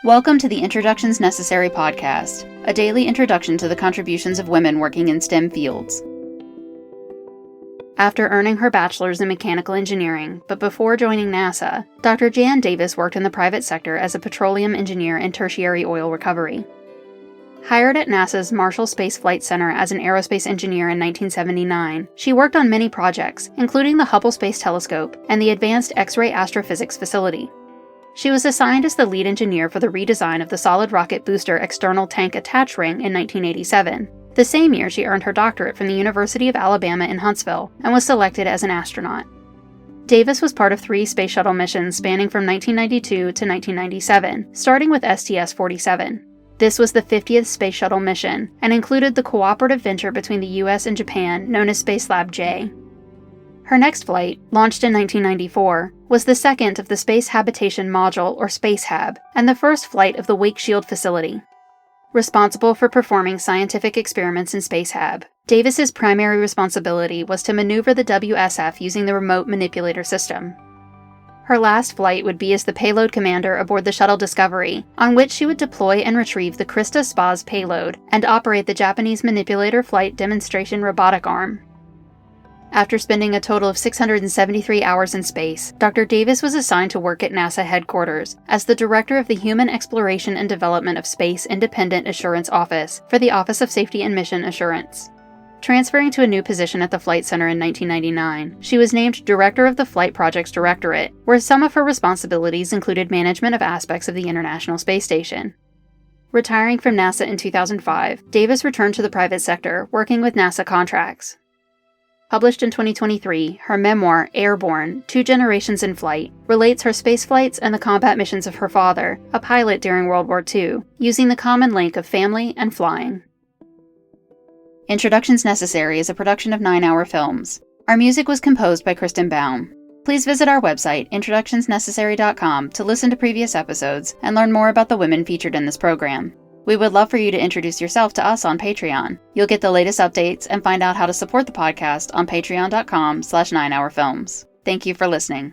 Welcome to the Introductions Necessary podcast, a daily introduction to the contributions of women working in STEM fields. After earning her bachelor's in mechanical engineering, but before joining NASA, Dr. Jan Davis worked in the private sector as a petroleum engineer in tertiary oil recovery. Hired at NASA's Marshall Space Flight Center as an aerospace engineer in 1979, she worked on many projects, including the Hubble Space Telescope and the Advanced X-ray Astrophysics Facility. She was assigned as the lead engineer for the redesign of the solid rocket booster external tank attach ring in 1987. The same year, she earned her doctorate from the University of Alabama in Huntsville and was selected as an astronaut. Davis was part of 3 space shuttle missions spanning from 1992 to 1997, starting with STS-47. This was the 50th Space Shuttle mission and included the cooperative venture between the US and Japan known as Spacelab J. Her next flight, launched in 1994, was the second of the Space Habitation Module, or SpaceHab, and the first flight of the Wake Shield facility. Responsible for performing scientific experiments in SpaceHab, Davis's primary responsibility was to maneuver the WSF using the Remote Manipulator System. Her last flight would be as the payload commander aboard the Shuttle Discovery, on which she would deploy and retrieve the Krista Spaz payload and operate the Japanese Manipulator Flight Demonstration Robotic Arm. After spending a total of 673 hours in space, Dr. Davis was assigned to work at NASA headquarters as the director of the Human Exploration and Development of Space Independent Assurance Office for the Office of Safety and Mission Assurance. Transferring to a new position at the Flight Center in 1999, she was named Director of the Flight Projects Directorate, where some of her responsibilities included management of aspects of the International Space Station. Retiring from NASA in 2005, Davis returned to the private sector, working with NASA contracts. Published in 2023, her memoir, Airborne: 2 Generations in Flight, relates her space flights and the combat missions of her father, a pilot during World War II, using the common link of family and flying. Introductions Necessary is a production of 9 Hour Films. Our music was composed by Kristen Baum. Please visit our website, introductionsnecessary.com, to listen to previous episodes and learn more about the women featured in this program. We would love for you to introduce yourself to us on Patreon. You'll get the latest updates and find out how to support the podcast on patreon.com/9hourfilms. Thank you for listening.